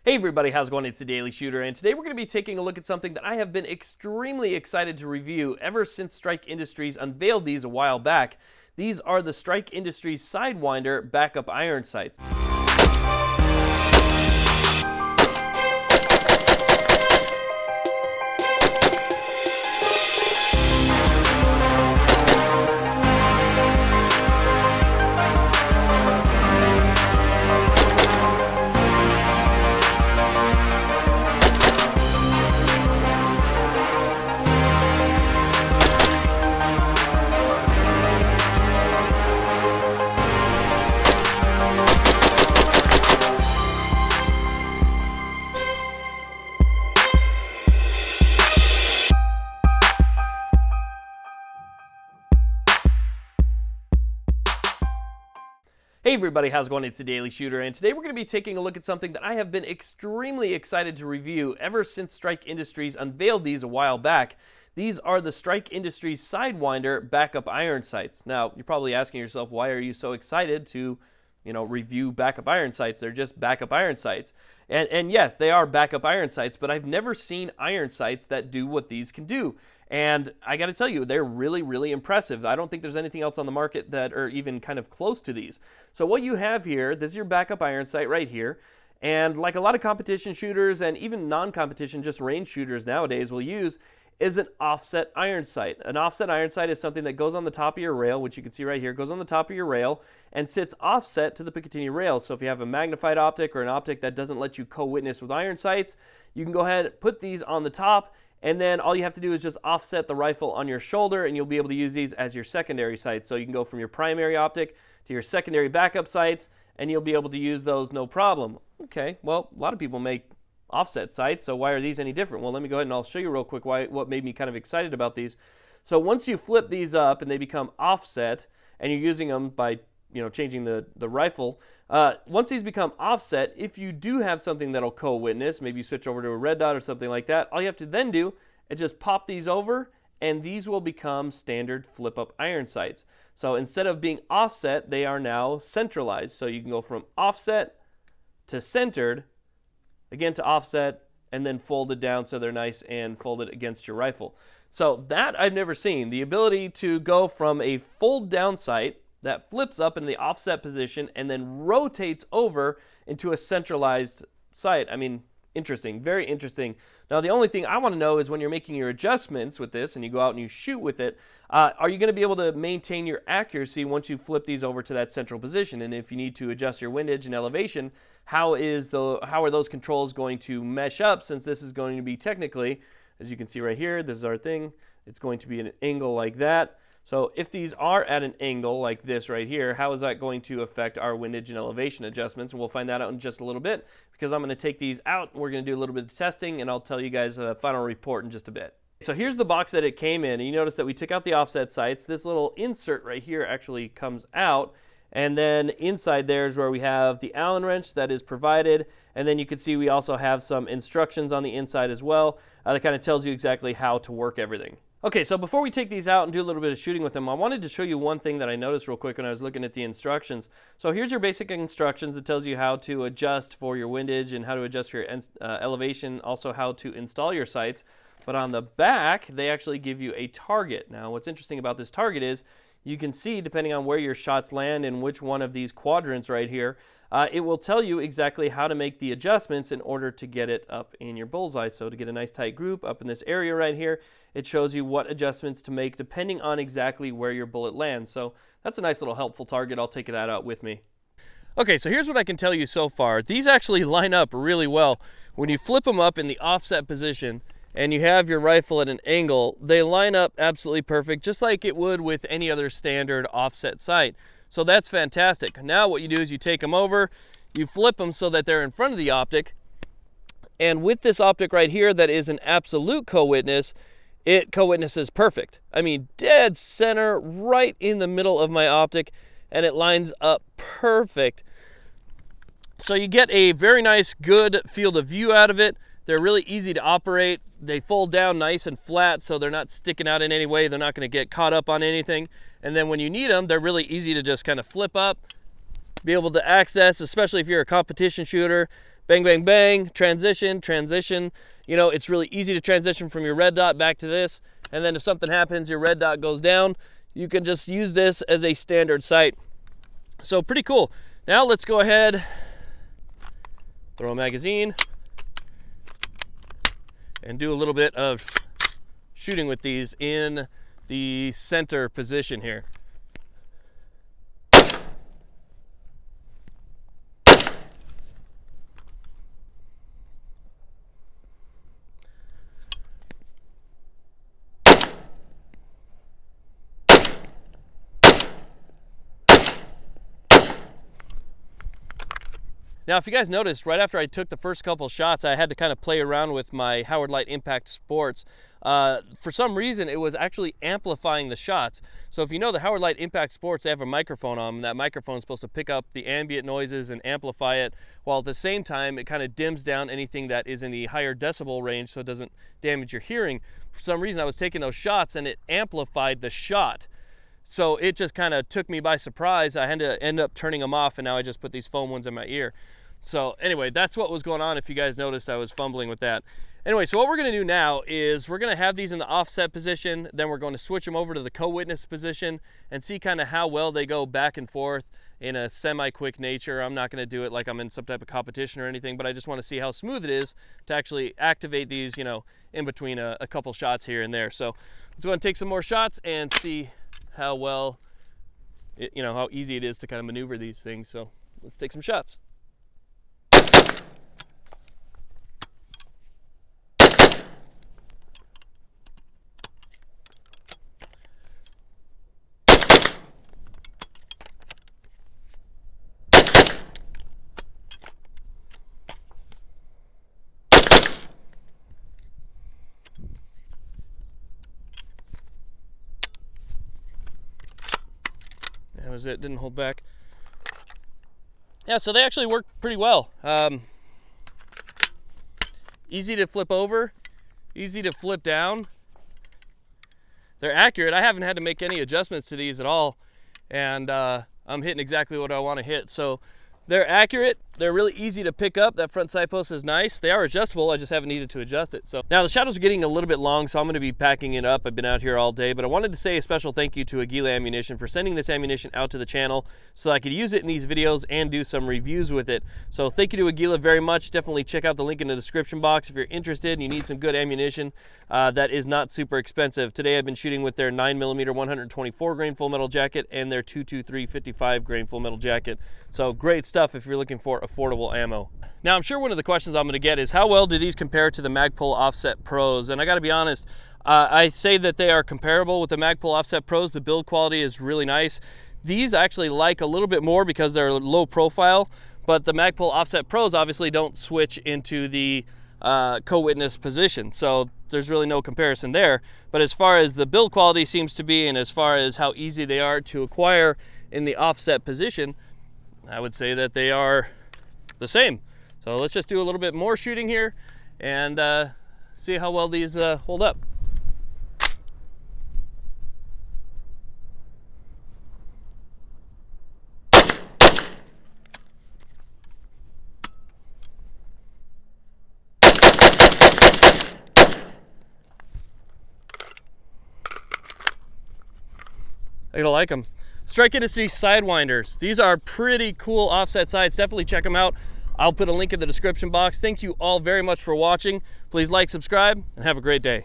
Hey everybody, how's it going? It's the Daily Shooter, and today we're going to be taking a look at something that I have been extremely excited to review ever since Strike Industries unveiled these a while back. These are the Strike Industries Sidewinder backup iron sights. Hey everybody, how's it going? It's the Daily Shooter, and today we're going to be taking a look at something that I have been extremely excited to review ever since Strike Industries unveiled these a while back. These are the Strike Industries Sidewinder backup iron sights. Now, you're probably asking yourself, why are you so excited to, review backup iron sights? They're just backup iron sights. And yes, they are backup iron sights, but I've never seen iron sights that do what these can do. And I got to tell you, they're really, really impressive. I don't think there's anything else on the market that are even kind of close to these. So what you have here, this is your backup iron sight right here. And like a lot of competition shooters and even non-competition, just range shooters nowadays will use, is an offset iron sight. An offset iron sight is something that goes on the top of your rail, which you can see right here, goes on the top of your rail and sits offset to the Picatinny rail. So if you have a magnified optic or an optic that doesn't let you co-witness with iron sights, you can go ahead and put these on the top, and then all you have to do is just offset the rifle on your shoulder, and you'll be able to use these as your secondary sights. So you can go from your primary optic to your secondary backup sights, and you'll be able to use those no problem. Okay, well, a lot of people make offset sights, so why are these any different? Well, let me go ahead and I'll show you real quick what made me kind of excited about these. So once you flip these up and they become offset, and you're using them by changing the rifle, once these become offset, if you do have something that'll co-witness, maybe you switch over to a red dot or something like that, all you have to then do is just pop these over, and these will become standard flip-up iron sights. So instead of being offset, they are now centralized. So you can go from offset to centered, again to offset, and then folded down so they're nice and folded against your rifle. So that I've never seen. The ability to go from a fold down sight that flips up in the offset position and then rotates over into a centralized sight. I mean, interesting, very interesting. Now, the only thing I want to know is when you're making your adjustments with this and you go out and you shoot with it, are you going to be able to maintain your accuracy once you flip these over to that central position? And if you need to adjust your windage and elevation, how are those controls going to mesh up, since this is going to be technically, as you can see right here, this is our thing, it's going to be at an angle like that. So if these are at an angle like this right here, how is that going to affect our windage and elevation adjustments? And we'll find that out in just a little bit, because I'm going to take these out. We're going to do a little bit of testing, and I'll tell you guys a final report in just a bit. So here's the box that it came in, and you notice that we took out the offset sights. This little insert right here actually comes out, and then inside there is where we have the Allen wrench that is provided, and then you can see we also have some instructions on the inside as well that kind of tells you exactly how to work everything. Okay, so before we take these out and do a little bit of shooting with them, I wanted to show you one thing that I noticed real quick when I was looking at the instructions. So here's your basic instructions. It tells you how to adjust for your windage and how to adjust your elevation, also how to install your sights. But on the back, they actually give you a target. Now, what's interesting about this target is you can see, depending on where your shots land in which one of these quadrants right here, it will tell you exactly how to make the adjustments in order to get it up in your bullseye. So to get a nice tight group up in this area right here, it shows you what adjustments to make depending on exactly where your bullet lands. So that's a nice little helpful target. I'll take that out with me. Okay, so here's what I can tell you so far. These actually line up really well. When you flip them up in the offset position and you have your rifle at an angle, they line up absolutely perfect, just like it would with any other standard offset sight. So that's fantastic. Now what you do is you take them over, you flip them so that they're in front of the optic, and with this optic right here that is an absolute co-witness, it co-witnesses perfect. I mean, dead center, right in the middle of my optic, and it lines up perfect. So you get a very nice, good field of view out of it. They're really easy to operate. They fold down nice and flat, so they're not sticking out in any way. They're not going to get caught up on anything. And then when you need them, they're really easy to just kind of flip up, be able to access, especially if you're a competition shooter. bang, bang, bang, transition. You know, it's really easy to transition from your red dot back to this. And then if something happens, your red dot goes down, you can just use this as a standard sight. So pretty cool. Now let's go ahead, throw a magazine, and do a little bit of shooting with these in the center position here. Now, if you guys noticed, right after I took the first couple shots, I had to kind of play around with my Howard Light Impact Sports. For some reason, it was actually amplifying the shots. So if you know the Howard Light Impact Sports, they have a microphone on them. That microphone is supposed to pick up the ambient noises and amplify it, while at the same time, it kind of dims down anything that is in the higher decibel range so it doesn't damage your hearing. For some reason, I was taking those shots and it amplified the shot. So it just kind of took me by surprise. I had to end up turning them off, and now I just put these foam ones in my ear. So anyway, that's what was going on. If you guys noticed, I was fumbling with that. Anyway, so what we're going to do now is we're going to have these in the offset position. Then we're going to switch them over to the co-witness position and see kind of how well they go back and forth in a semi-quick nature. I'm not going to do it like I'm in some type of competition or anything, but I just want to see how smooth it is to actually activate these, you know, in between a couple shots here and there. So let's go ahead and take some more shots and see how well, you know, how easy it is to kind of maneuver these things. So let's take some shots. That was it, didn't hold back. Yeah, so they actually work pretty well. Easy to flip over, easy to flip down. They're accurate. I haven't had to make any adjustments to these at all, and I'm hitting exactly what I want to hit. So they're accurate. They're really easy to pick up. That front sight post is nice. They are adjustable. I just haven't needed to adjust it. So now the shadows are getting a little bit long, so I'm going to be packing it up. I've been out here all day, but I wanted to say a special thank you to Aguila Ammunition for sending this ammunition out to the channel so I could use it in these videos and do some reviews with it. So thank you to Aguila very much. Definitely check out the link in the description box if you're interested and you need some good ammunition that is not super expensive. Today I've been shooting with their 9mm 124 grain full metal jacket and their 223 55 grain full metal jacket. So great stuff if you're looking for affordable ammo. Now, I'm sure one of the questions I'm going to get is how well do these compare to the Magpul Offset Pros? And I got to be honest, I say that they are comparable with the Magpul Offset Pros. The build quality is really nice. These I actually like a little bit more because they're low profile, but the Magpul Offset Pros obviously don't switch into the co-witness position, so there's really no comparison there. But as far as the build quality seems to be, and as far as how easy they are to acquire in the offset position, I would say that they are the same. So let's just do a little bit more shooting here and see how well these hold up. You're gonna like them. Strike Industry Sidewinders. These are pretty cool offset sights. Definitely check them out. I'll put a link in the description box. Thank you all very much for watching. Please like, subscribe, and have a great day.